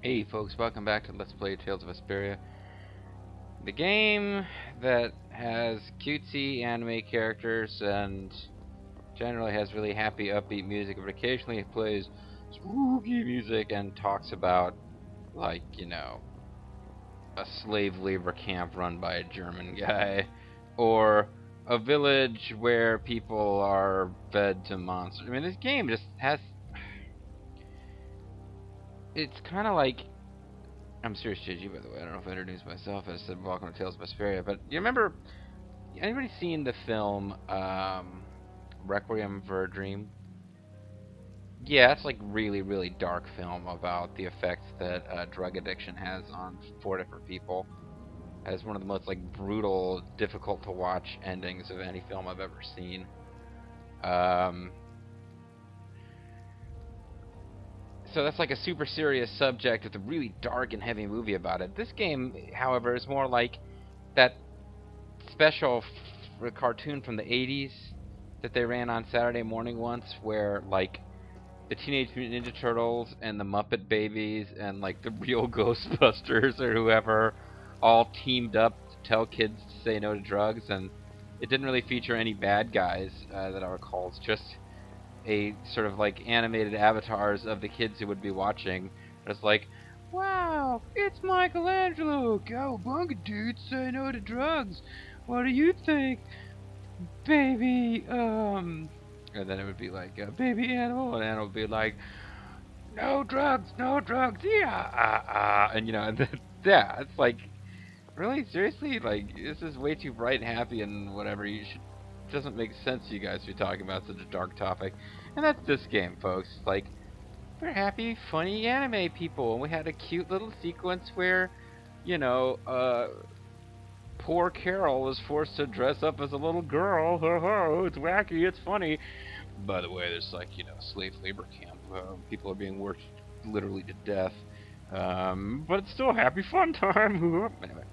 Hey folks, welcome back to Let's Play Tales of Vesperia. The game that has cutesy anime characters and generally has really happy, upbeat music, but occasionally it plays spooky music and talks about, like, a slave labor camp run by a German guy, or a village where people are fed to monsters. I mean, this game just has... It's kind of like... I'm MysteriousJG, by the way. I don't know if I introduced myself. I said welcome to Tales of Vesperia. But you remember, anybody seen the film Requiem for a Dream? Yeah, it's like really, really dark film about the effects that drug addiction has on 4 different people. It has one of the most like brutal, difficult to watch endings of any film I've ever seen. So that's like a super serious subject with a really dark and heavy movie about it. This game, however, is more like that special cartoon from the 80s that they ran on Saturday morning once, where like the Teenage Mutant Ninja Turtles and the Muppet Babies and like the real Ghostbusters or whoever all teamed up to tell kids to say no to drugs, and it didn't really feature any bad guys that I recall. It's just a sort of like animated avatars of the kids who would be watching. It's like, wow, it's Michelangelo. Cowabunga, dude, say no to drugs. What do you think, baby? And then it would be like, baby animal, and animal would be like, no drugs, yeah, and and yeah, it's like, really, seriously, like, this is way too bright and happy and whatever. You should. It doesn't make sense you guys be talking about such a dark topic, and that's this game, folks. Like, we're happy, funny anime people, and we had a cute little sequence where, poor Carol was forced to dress up as a little girl. Oh, it's wacky, it's funny. By the way, there's like, slave labor camp. People are being worked literally to death. But it's still a happy, fun time. Anyway,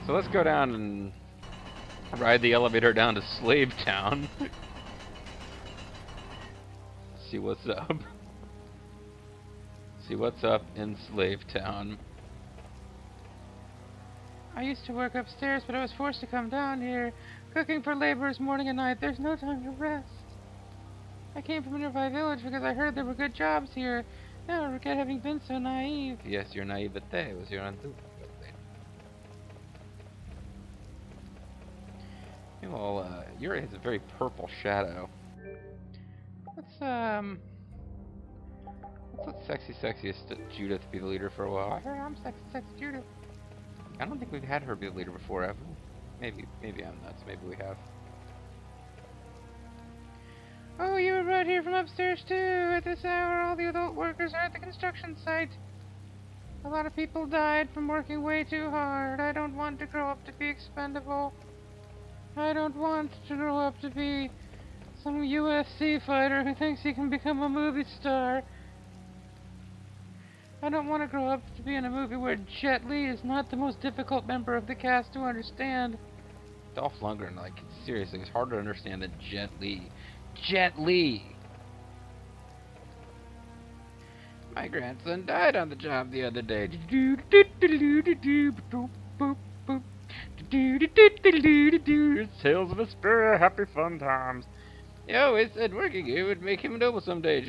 so let's go down and ride the elevator down to Slave Town. See what's up. See what's up in Slave Town. I used to work upstairs, but I was forced to come down here. Cooking for laborers morning and night. There's no time to rest. I came from a nearby village because I heard there were good jobs here. Now I regret having been so naive. Yes, your naivete was your undoing. Well, Yuri has a very purple shadow. Let's let sexiest Judith be the leader for a while. I heard I'm sexy Judith. I don't think we've had her be the leader before, have we? Maybe I'm nuts. Maybe we have. Oh, you were brought here from upstairs too. At this hour, all the adult workers are at the construction site. A lot of people died from working way too hard. I don't want to grow up to be expendable. I don't want to grow up to be some UFC fighter who thinks he can become a movie star. I don't want to grow up to be in a movie where Jet Li is not the most difficult member of the cast to understand. Dolph Lundgren, like, seriously, it's harder to understand than Jet Li. Jet Li! My grandson died on the job the other day. It's Tales of Vesperia, happy fun times. He always said working here would make him noble someday.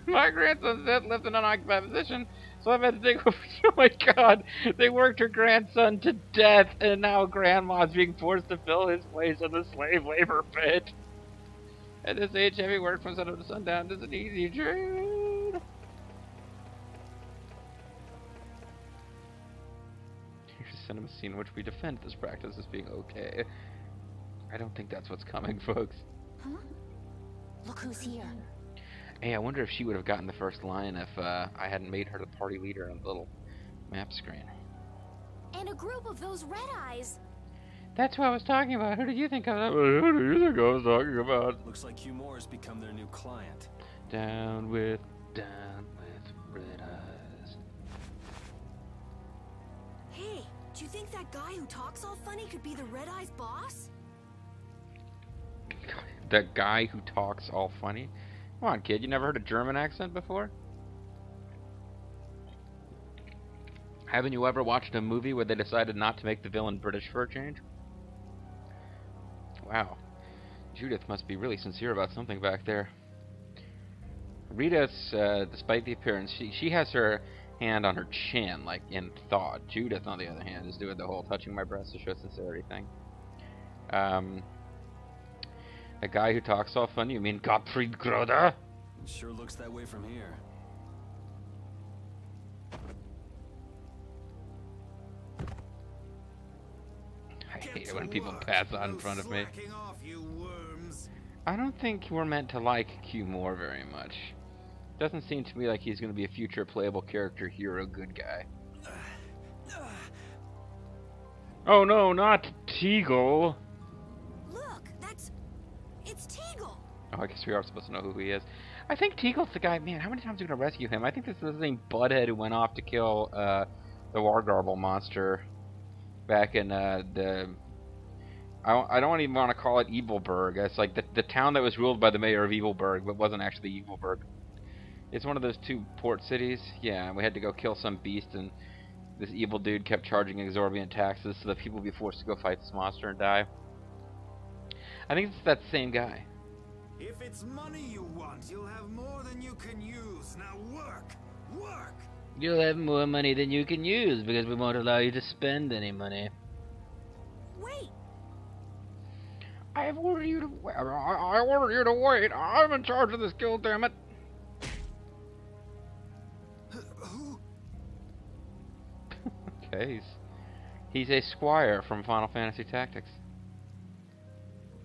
My grandson said left an unoccupied position, so I've had to take over. Oh my god, they worked her grandson to death, and now grandma's being forced to fill his place in the slave labor pit. At this age, heavy work from sun up to sundown isn't easy, Jude. Here's a cinema scene in which we defend this practice as being okay. I don't think that's what's coming, folks. Huh? Look who's here. Hey, I wonder if she would have gotten the first line if I hadn't made her the party leader on the little map screen. And a group of those red eyes. That's who I was talking about. Who did you think of? Who do you think I was talking about? Looks like Hugh Moore has become their new client. Down with red eyes. Hey, do you think that guy who talks all funny could be the red eyes boss? That guy who talks all funny? Come on, kid. You never heard a German accent before? Haven't you ever watched a movie where they decided not to make the villain British for a change? Wow. Judith must be really sincere about something back there. Rita's, despite the appearance, she has her hand on her chin, like in thought. Judith, on the other hand, is doing the whole touching my breast to show sincerity thing. A guy who talks all funny, you mean Gottfried Groder? It sure looks that way from here. I hate it when people pass on in front of me. I don't think we're meant to like Q Moore very much. Doesn't seem to me like he's going to be a future playable character, hero, good guy. Oh no, not Teagle! Look, it's Teagle. Oh, I guess we are supposed to know who he is. I think Teagle's the guy. Man, how many times are we going to rescue him? I think this is the same butthead who went off to kill the Wargarble monster back in the... I don't even want to call it Evilburg. It's like the town that was ruled by the mayor of Evilburg, but wasn't actually Evilburg. It's one of those two port cities. Yeah, and we had to go kill some beast, and this evil dude kept charging exorbitant taxes so that people would be forced to go fight this monster and die. I think it's that same guy. If it's money you want, you'll have more than you can use. Now work! Work! You'll have more money than you can use because we won't allow you to spend any money. Wait! I ordered you to wait. I ordered you to wait. I'm in charge of this guild, damn it. Who? Okay, he's a squire from Final Fantasy Tactics.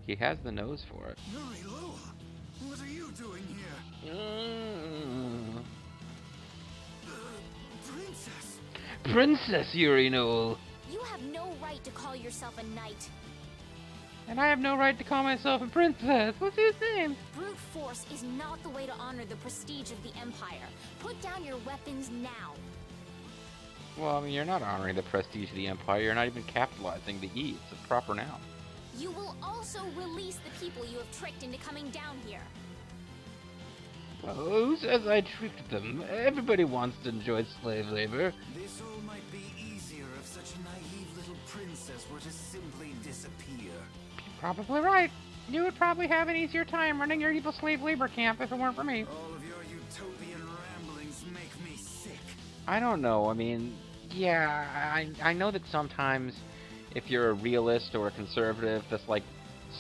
He has the nose for it. Yuri Loa, what are you doing here? Princess! Princess Yuri Noel. You have no right to call yourself a knight. And I have no right to call myself a princess. What's his name? Brute force is not the way to honor the prestige of the Empire. Put down your weapons now. Well, I mean, you're not honoring the prestige of the Empire. You're not even capitalizing the E. It's a proper noun. You will also release the people you have tricked into coming down here. Well, who says I tricked them? Everybody wants to enjoy slave labor. This all might be easier if such a naive little princess were to simply disappear. Probably right. You would probably have an easier time running your evil slave labor camp if it weren't for me. All of your utopian ramblings make me sick. I don't know. I mean, yeah, I know that sometimes if you're a realist or a conservative, this like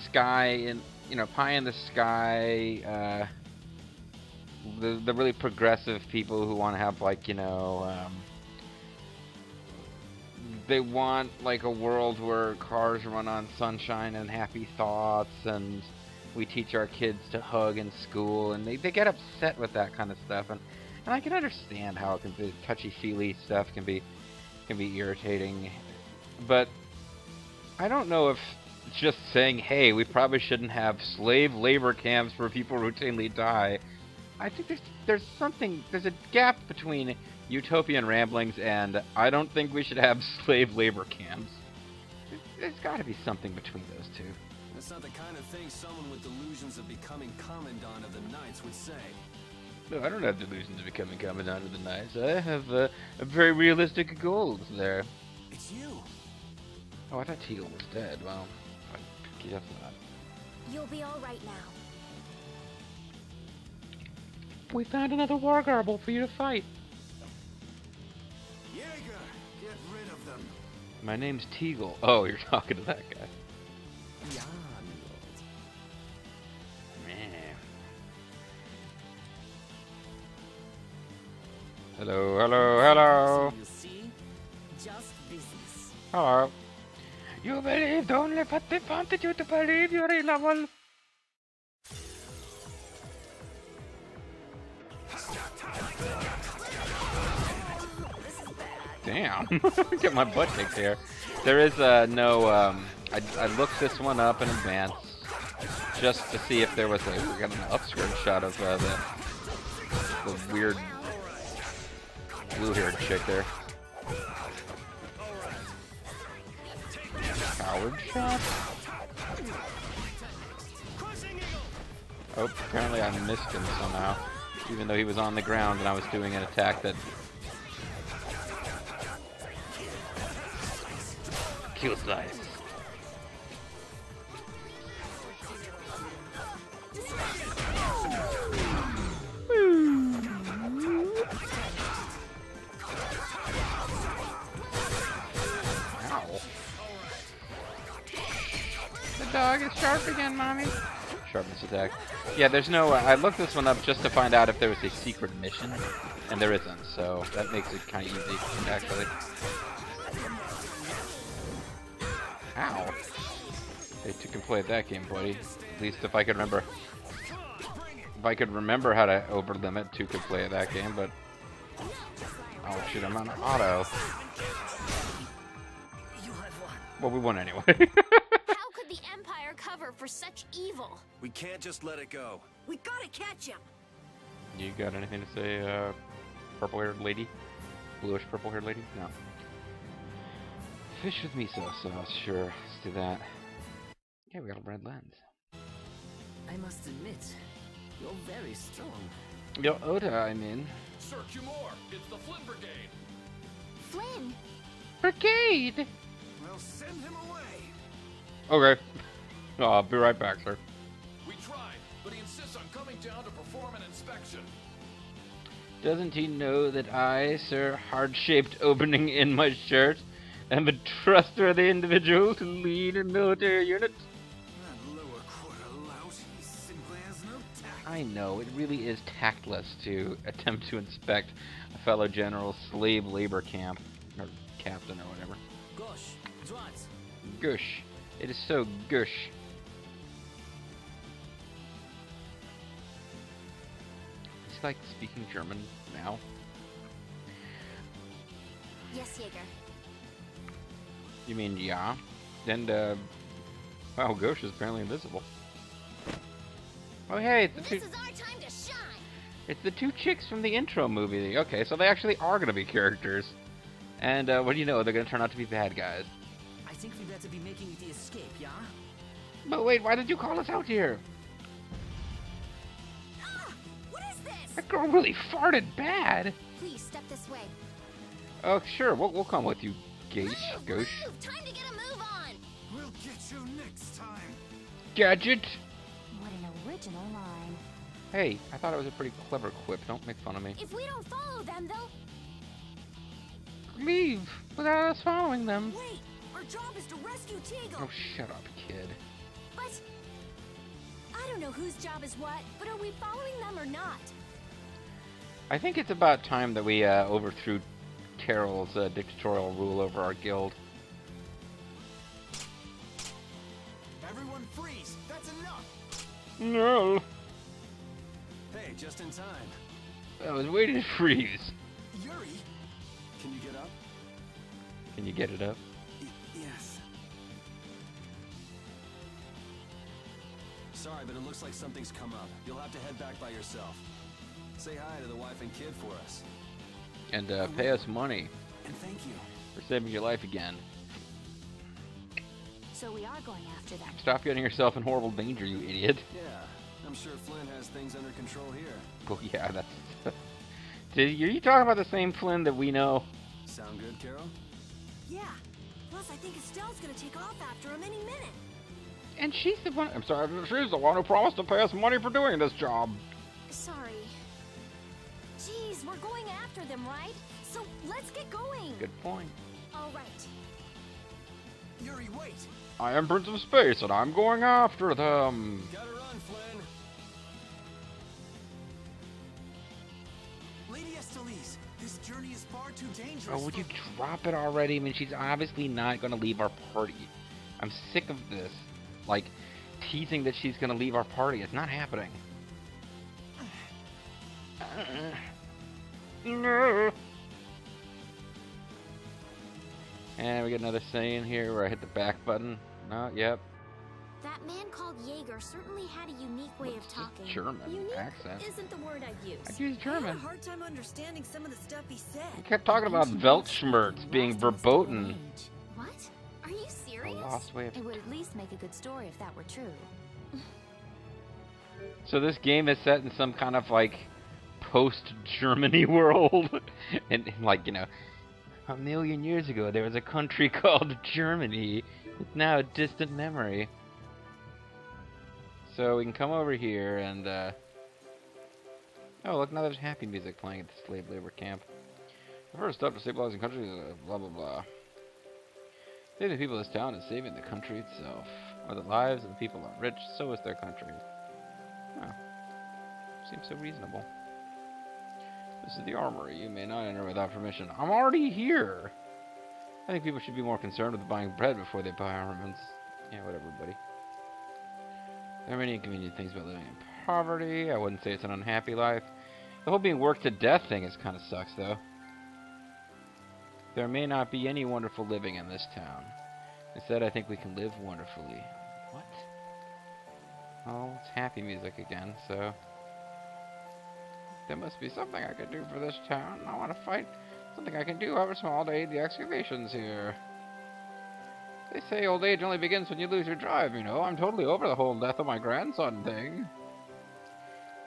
sky and pie in the sky, the really progressive people who want to have like they want like a world where cars run on sunshine and happy thoughts, and we teach our kids to hug in school, and they get upset with that kind of stuff, and I can understand how it can be touchy-feely stuff can be irritating, but I don't know if just saying, hey, we probably shouldn't have slave labor camps where people routinely die. I think there's a gap between utopian ramblings and I don't think we should have slave labor camps. There's got to be something between those two. That's not the kind of thing someone with delusions of becoming Commandant of the Knights would say. No, I don't have delusions of becoming Commandant of the Knights. I have a very realistic goals there. It's you. Oh, I thought Teal was dead. Well, I guess not. You'll be all right now. We found another Wargarble for you to fight. Jaeger, get rid of them. My name's Teagle. Oh, you're talking to that guy. Yeah, Man. Hello, hello, hello. So you see, just business. Hello. You believed only what they wanted you to believe, Yuri Level. Damn. Get my butt kicked here. There is no, I looked this one up in advance just to see if there was we got an upskirt shot of the weird blue-haired chick there. Coward shot? Oh, apparently I missed him somehow. Even though he was on the ground and I was doing an attack that Kill slice. Ow. The dog is sharp again, mommy. Sharpness attack. Yeah, there's no... I looked this one up just to find out if there was a secret mission, and there isn't, so that makes it kind of easy, actually. Ow. Hey, you can play that game, buddy. At least if I could remember... If I could remember how to over-limit, 2 could play that game, but... Oh, shoot, I'm on auto. Well, we won anyway. How could the Empire cover for such evil? We can't just let it go. We gotta catch him. You got anything to say, purple-haired lady? Bluish purple-haired lady? No. Fish with miso sauce, sure. Let's do that. Yeah, we got a red lens. I must admit, you're very strong. Yo, Oda, I mean. Sir Cumore, it's the Flynn Brigade. Flynn! Brigade! Well, send him away. Okay. I'll be right back, sir. We tried, but he insists on coming down to perform an inspection. Doesn't he know that I, sir, heart-shaped opening in my shirt, am a trustworthy individual to lead a military unit? That lower quarter lout, he simply has no tact. I know, it really is tactless to attempt to inspect a fellow general's slave labor camp, or captain or whatever. Gosh, Droids. Gush. It is so gush. Is he like speaking German now? Yes, Jaeger. You mean yeah? And wow, Gush is apparently invisible. Oh hey, it's the This is our time to shine! it's the 2 chicks from the intro movie. Okay, so they actually are gonna be characters. And what do you know? They're gonna turn out to be bad guys. I think we better be making the escape, yeah? But wait, why did you call us out here? Ah! What is this? That girl really farted bad. Please step this way. Oh, sure, we'll come with you, Gage. Gosh. Move! Time to get a move on! We'll get you next time. Gadget! What an original line. Hey, I thought it was a pretty clever quip. Don't make fun of me. If we don't follow them, they'll... Leave without us following them. Wait! Our job is to rescue Teagle! Oh, shut up, kid. But... I don't know whose job is what, but are we following them or not? I think it's about time that we overthrew Carol's dictatorial rule over our guild. Everyone freeze. That's enough. No! Hey, just in time. I was waiting to freeze. Yuri. Can you get up? Can you get it up? Yes. Sorry, but it looks like something's come up. You'll have to head back by yourself. Say hi to the wife and kid for us. And pay us money And thank you. for saving your life again. So we are going after them. Stop getting yourself in horrible danger, you idiot. Yeah, I'm sure Flynn has things under control here. Oh yeah, that's... Are you talking about the same Flynn that we know? Sound good, Carol? Yeah. Plus, I think Estelle's gonna take off after him any minute. And she's the one... I'm sorry, she's the one who promised to pay us money for doing this job. Sorry. Jeez, we're going after them, right? So let's get going. Good point. All right. Yuri, wait. I am Prince of Space, and I'm going after them. Gotta run, Flynn. Lady Estellise, this journey is far too dangerous. Oh, would you for- drop it already? I mean, she's obviously not going to leave our party. I'm sick of this. Like, teasing that she's going to leave our party. It's not happening. No. And we get another saying here where I hit the back button. No, yep. That man called Jaeger certainly had a unique way of talking. German Unique accent. isn't the word I'd use. I'd use I had a German. hard time understanding some of the stuff he said. He kept talking about Weltschmerz being verboten. What? Are you serious? lost way of... It would at least make a good story if that were true. So this game is set in some kind of like post-Germany world, and like, you know, A million years ago, there was a country called Germany. It's now a distant memory. So we can come over here and, oh, look, now there's happy music playing at the slave labor camp. The first step to stabilizing countries is blah, blah, blah. Saving the people of this town is saving the country itself. While the lives of the people are rich, so is their country. Oh. Seems so reasonable. This is the armory. You may not enter without permission. I'm already here! I think people should be more concerned with buying bread before they buy armaments. Yeah, whatever, buddy. There are many inconvenient things about living in poverty. I wouldn't say it's an unhappy life. The whole being worked to death thing is kind of sucks, though. There may not be any wonderful living in this town. Instead, I think we can live wonderfully. What? Oh, it's happy music again, so... There must be something I can do for this town. I want to fight. Something I can do, however small, to aid the excavations here. They say old age only begins when you lose your drive, you know. I'm totally over the whole death of my grandson thing.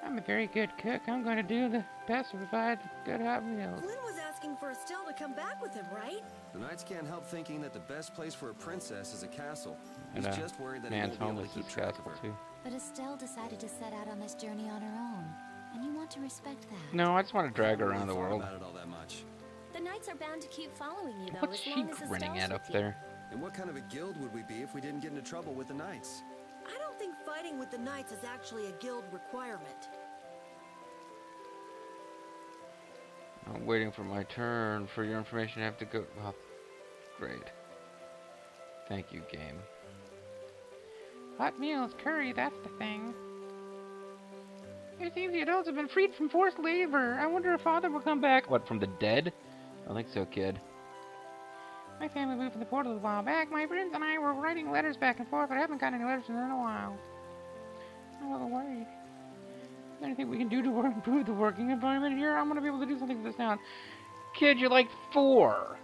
I'm a very good cook. I'm going to do the best to provide good hot meals. Flynn was asking for Estelle to come back with him, right? The Knights can't help thinking that the best place for a princess is a castle. And He's just worried that he man's won't be home able is to keep his track of castle, her. too. But Estelle decided to set out on this journey on her own, and you want to respect that. No, I just want to drag her I around the haven't really world. thought about it all that much. The Knights are bound to keep following you, though, What's as she long as grinning Estelle's at up with you. there? And what kind of a guild would we be if we didn't get into trouble with the Knights? I don't think fighting with the Knights is actually a guild requirement. I'm waiting for my turn. For your information, I have to go... Well, great. Thank you, game. Hot meals, curry, that's the thing. It seems the adults have been freed from forced labor. I wonder if Father will come back. What, from the dead? I don't think so, kid. My family moved from the portal a while back. My friends and I were writing letters back and forth, but I haven't gotten any letters from them in a while. I'm a little worried. Is there anything we can do to improve the working environment here? I'm going to be able to do something for this town. Kid, you're like 4.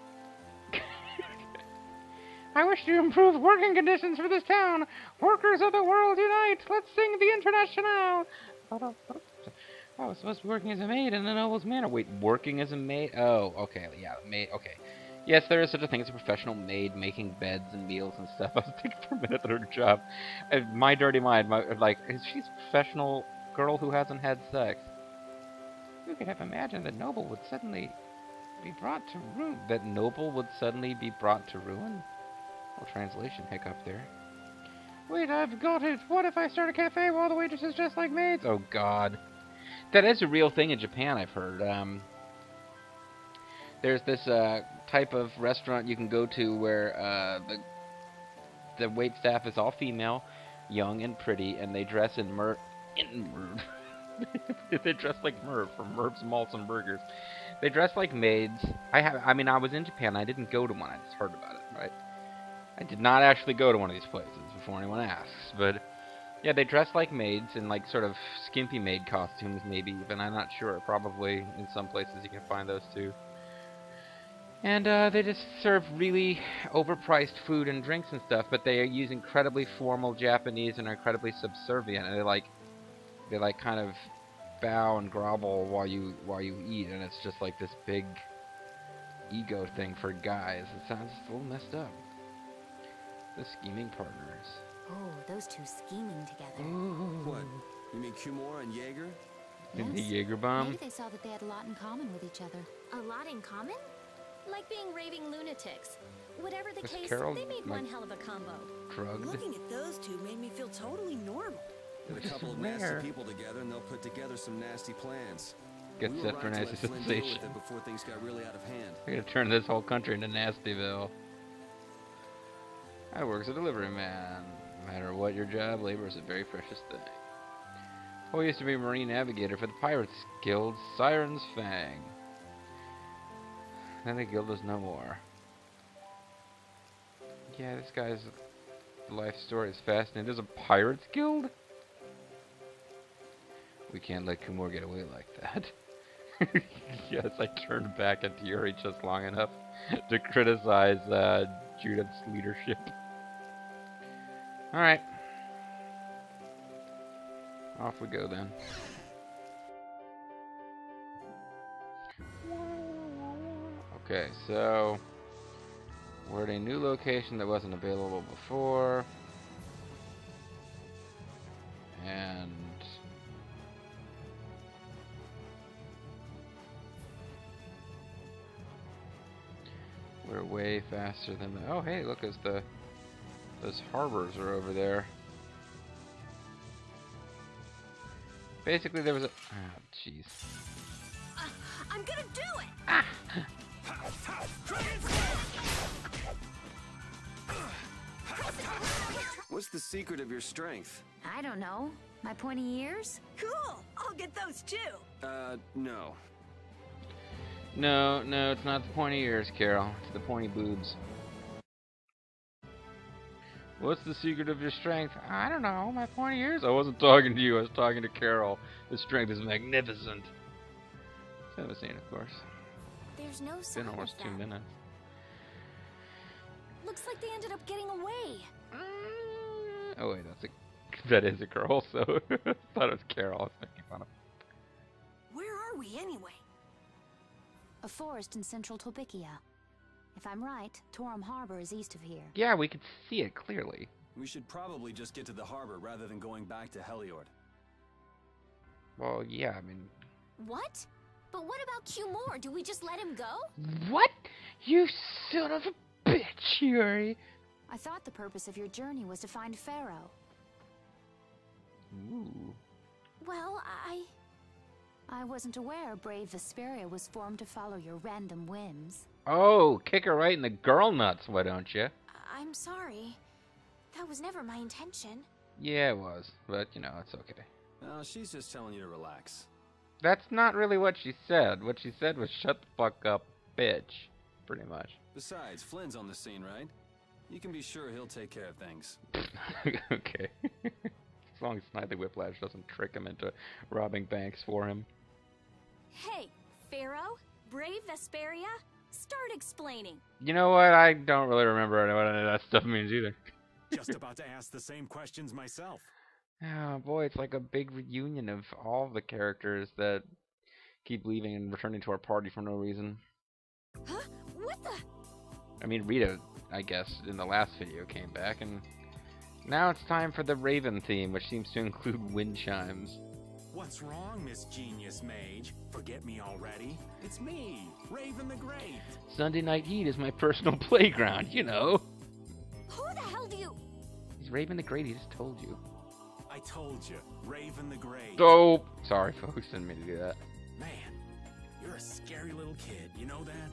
I wish to improve working conditions for this town. Workers of the world unite. Let's sing the International. I was supposed to be working as a maid in the noble's manor. Wait, working as a maid? Oh, okay, yeah, maid, okay. Yes, there is such a thing as a professional maid making beds and meals and stuff. I was thinking for a minute that her job, my dirty mind, like, she's a professional girl who hasn't had sex. Who could have imagined that noble would suddenly be brought to ruin? That noble would suddenly be brought to ruin? Well, translation hiccup there. Wait, I've got it. What if I start a cafe while the waitresses dress like maids? Oh, God. That is a real thing in Japan, I've heard. There's this type of restaurant you can go to where the wait staff is all female, young and pretty, and they dress in they dress like Merv from Merv's Malts and Burgers. They dress like maids. I mean, I was in Japan. I didn't go to one. I just heard about it, right? I did not actually go to one of these places before anyone asks, but yeah, they dress like maids in like sort of skimpy maid costumes, maybe even. I'm not sure. Probably in some places you can find those too. And they just serve really overpriced food and drinks and stuff, but they use incredibly formal Japanese and are incredibly subservient. And they like kind of bow and grovel while you eat, and it's just like this big ego thing for guys. It sounds a little messed up. The scheming partners. Oh, those two scheming together. Ooh. What? You mean Kumora and Jaeger? In the Yes. Jaeger bomb? Maybe they saw that they had a lot in common with each other. A lot in common? Like being raving lunatics. Whatever the Was case, Carol, they made like, one hell of a combo. Drugged? Looking at those two made me feel totally normal. Get a couple of Rare. nasty people together and they'll put together some nasty plans. Get We set were for right to nasty let Flynn deal with sensation. it before things got really out of hand. We're gonna turn this whole country into Nastyville. I work as a delivery man. No matter what your job, labor is a very precious thing. I used to be a marine navigator for the Pirates Guild, Siren's Fang. Then the guild was no more. Yeah, this guy's life story is fascinating. There's a Pirates Guild? We can't let Kumor get away like that. Yes, I turned back into Yuri just long enough to criticize Judith's leadership. Alright. Off we go then. Okay, so we're at a new location that wasn't available before. And we're way faster than the... Oh, hey, look, those harbors are over there. Basically, there was a... Oh, jeez. I'm gonna do it! Ah! What's the secret of your strength? I don't know. My pointy ears? Cool! I'll get those too! No. No, it's not the pointy ears, Carol. It's the pointy boobs. What's the secret of your strength? I don't know. My pointy ears? I wasn't talking to you. I was talking to Carol. The strength is magnificent. That was scene, of course. There's no It's sign been almost of 2 them. minutes. Looks like they ended up getting away. Oh wait, that is a girl. So I thought it was Carol. I was making fun of. Where are we anyway? A forest in central Topikia. If I'm right, Torum Harbor is east of here. Yeah, we could see it clearly. We should probably just get to the harbor rather than going back to Heliord. Well, yeah, I mean... What? But what about Q-More? Do we just let him go? What? You son of a bitch, Yuri! I thought the purpose of your journey was to find Pharaoh. Ooh. Well, I wasn't aware Brave Vesperia was formed to follow your random whims. Oh, kick her right in the girl nuts, why don't you? I'm sorry. That was never my intention. Yeah, it was, but you know, it's okay. Well, she's just telling you to relax. That's not really what she said. What she said was shut the fuck up, bitch. Pretty much. Besides, Flynn's on the scene, right? You can be sure he'll take care of things. Okay. As long as Snidely Whiplash doesn't trick him into robbing banks for him. Hey, Pharaoh? Brave Vesperia? Start explaining. You know what? I don't really remember what any of that stuff means either. Just about to ask the same questions myself. Oh boy, it's like a big reunion of all the characters that keep leaving and returning to our party for no reason. Huh? What the? I mean, Rita, I guess, in the last video came back, and now it's time for the Raven theme, which seems to include wind chimes. What's wrong, Miss Genius Mage? Forget me already? It's me, Raven the Great. Sunday Night Heat is my personal playground, you know. Who the hell do you... He's Raven the Great, he just told you. I told you, Raven the Great. Oh, sorry folks, didn't mean to do that. Man, you're a scary little kid, you know that?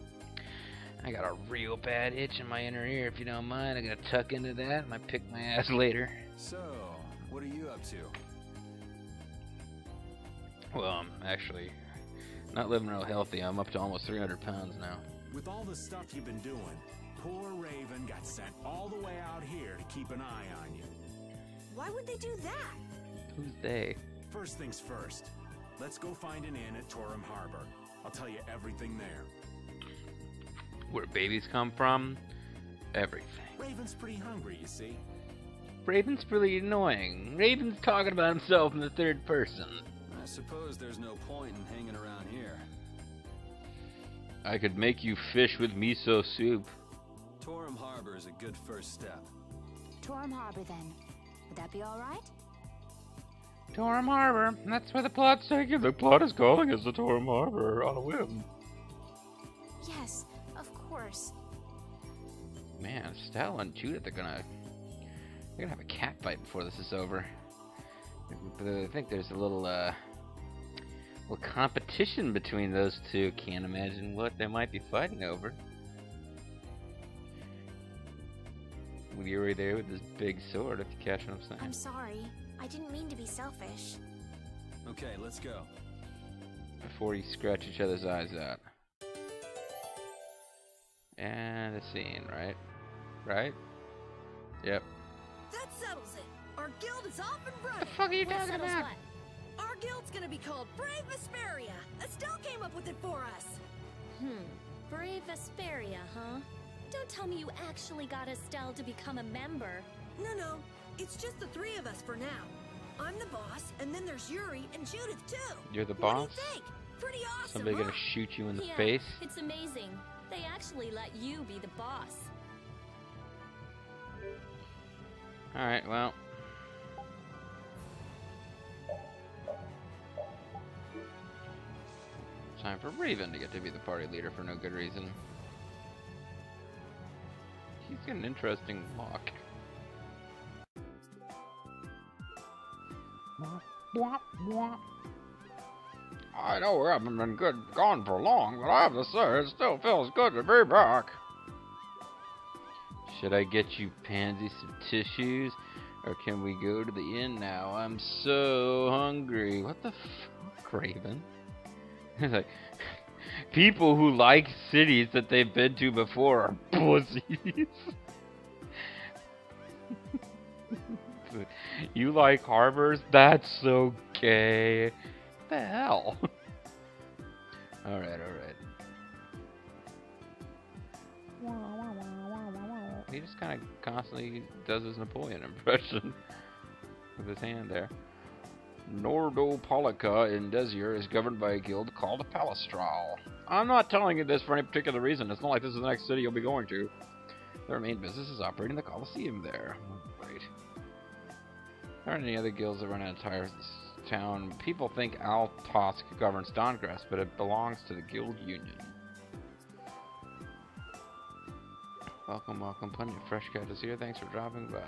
I got a real bad itch in my inner ear, if you don't mind. I'm gonna tuck into that and I pick my ass later. So, what are you up to? Well, I'm actually not living real healthy. I'm up to almost 300 pounds now. With all the stuff you've been doing, poor Raven got sent all the way out here to keep an eye on you. Why would they do that? Who's they? First things first, let's go find an inn at Torum Harbor. I'll tell you everything there. Where babies come from? Everything. Raven's pretty hungry, you see. Raven's really annoying. Raven's talking about himself in the third person. I suppose there's no point in hanging around here. I could make you fish with miso soup. Torum Harbor is a good first step. Torum Harbor, then. Would that be all right? Torum Harbor. That's where the plot's taking. The plot is calling us to Torum Harbor on a whim. Yes, of course. Man, Stella and Judith are gonna have a cat fight before this is over. I think there's a little competition between those two. Can't imagine what they might be fighting over. With Yuri there with his big sword, if you catch what I'm saying. I'm sorry. I didn't mean to be selfish. Okay, let's go. Before you scratch each other's eyes out. And a scene, right? Right? Yep. That settles it. Our guild is off and running. What the fuck are you What talking settles about? what? Our guild's gonna be called Brave Vesperia. Estelle came up with it for us. Brave Vesperia, huh? Don't tell me you actually got Estelle to become a member. No. It's just the three of us for now. I'm the boss, and then there's Yuri and Judith, too. You're the What boss? do you think? Pretty awesome, Somebody huh? gonna shoot you in the Yeah, face? It's amazing. They actually let you be the boss. Alright, well. Time for Raven to get to be the party leader for no good reason. He's got an interesting look. I know we haven't been gone for long, but I have to say, it still feels good to be back. Should I get you, Pansy, some tissues? Or can we go to the inn now? I'm so hungry. What the fuck, Raven? It's like, people who like cities that they've been to before are pussies. You like harbors? That's so gay. What the hell? Alright. He just kind of constantly does his Napoleon impression with his hand there. Nordopolica in Desir is governed by a guild called Palestral. I'm not telling you this for any particular reason. It's not like this is the next city you'll be going to. Their main business is operating the Colosseum there. Great. There aren't any other guilds that run an entire town. People think Altosk governs Dongrass, but it belongs to the guild union. Welcome. Plenty of fresh catches here. Thanks for dropping by.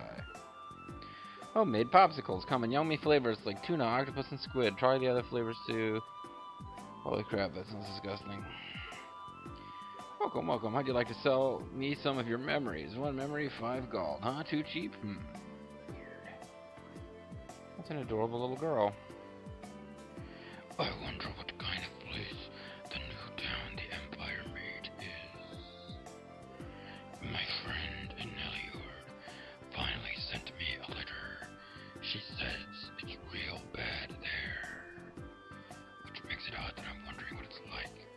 Homemade popsicles come in yummy flavors like tuna, octopus, and squid. Try the other flavors too. Holy crap, that sounds disgusting. Welcome. How'd you like to sell me some of your memories? 1 memory, 5 gold. Huh? Too cheap? Weird. That's an adorable little girl. I wonder what kind of place the new town the Empire made is. My friend Neliord finally sent me a letter. She says it's real bad there. Which makes it odd that I'm wondering what it's like.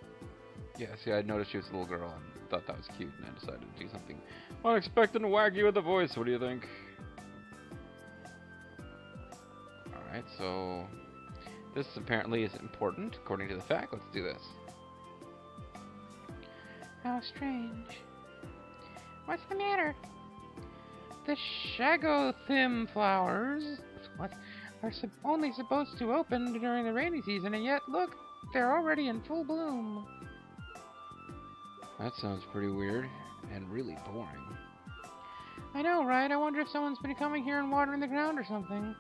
Yeah, see, I noticed she was a little girl and thought that was cute, and I decided to do something unexpected and wacky with the voice. What do you think? Alright, so this apparently is important, according to the fact. Let's do this. How strange. What's the matter? The shagothym flowers are only supposed to open during the rainy season, and yet, look, they're already in full bloom. That sounds pretty weird, and really boring. I know, right? I wonder if someone's been coming here and watering the ground or something.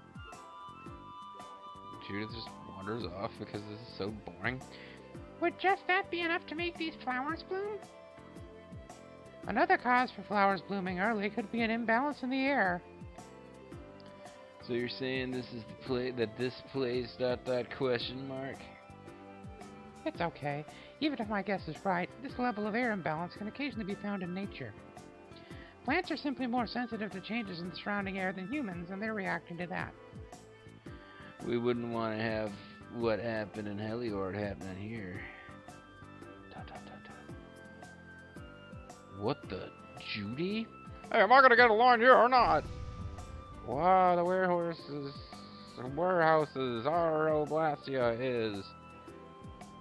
Judith just wanders off because this is so boring. Would just that be enough to make these flowers bloom? Another cause for flowers blooming early could be an imbalance in the air. So you're saying this is the play that this place that question mark? It's okay. Even if my guess is right, this level of air imbalance can occasionally be found in nature. Plants are simply more sensitive to changes in the surrounding air than humans, and they're reacting to that. We wouldn't want to have what happened in Heliord happening here. What the Judy? Hey, am I gonna get along here or not? Wow, the warehouses, our Oblastia is.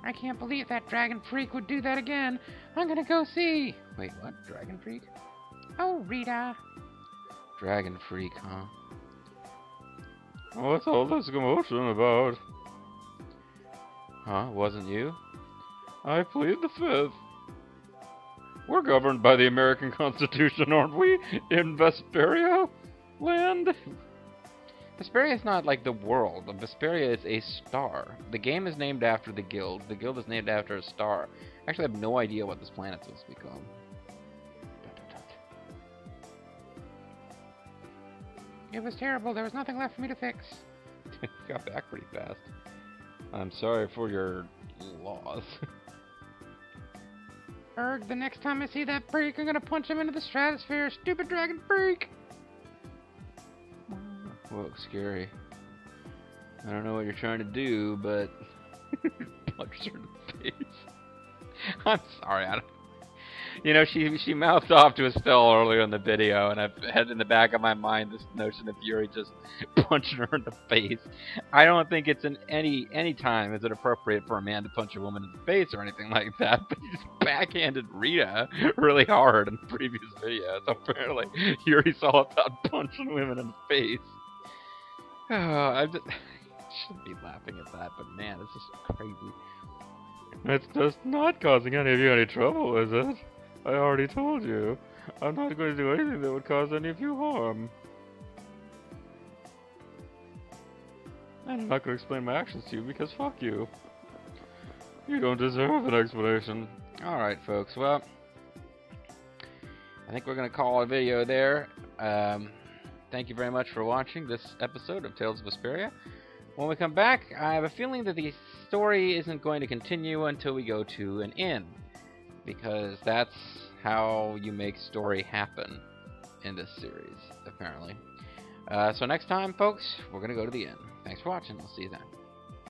I can't believe that dragon freak would do that again. I'm gonna go see. Wait, what? Dragon freak? Oh, Rita. Dragon freak, huh? What's all this commotion about? Huh? Wasn't you? I plead the fifth. We're governed by the American Constitution, aren't we? In Vesperia land? Vesperia is not like the world. Vesperia is a star. The game is named after the guild. The guild is named after a star. Actually, I have no idea what this planet's supposed to be called. It was terrible. There was nothing left for me to fix. You got back pretty fast. I'm sorry for your loss. Erg, the next time I see that freak, I'm gonna punch him into the stratosphere. Stupid dragon freak! Whoa, scary. I don't know what you're trying to do, but... punch her in the face. I'm sorry, I don't... You know, she mouthed off to a spell earlier in the video, and I've had in the back of my mind this notion of Yuri just punching her in the face. I don't think it's in any time is it appropriate for a man to punch a woman in the face or anything like that. But he just backhanded Rita really hard in previous videos. Apparently, Yuri's all about punching women in the face. Oh, I shouldn't be laughing at that, but man, it's just crazy. It's just not causing any of you any trouble, is it? I already told you. I'm not going to do anything that would cause any of you harm. And I'm not going to explain my actions to you because fuck you. You don't deserve an explanation. Alright, folks, well, I think we're going to call a video there. Thank you very much for watching this episode of Tales of Vesperia. When we come back, I have a feeling that the story isn't going to continue until we go to an inn. Because that's how you make story happen in this series, apparently. So next time, folks, we're going to go to the inn. Thanks for watching. We'll see you then.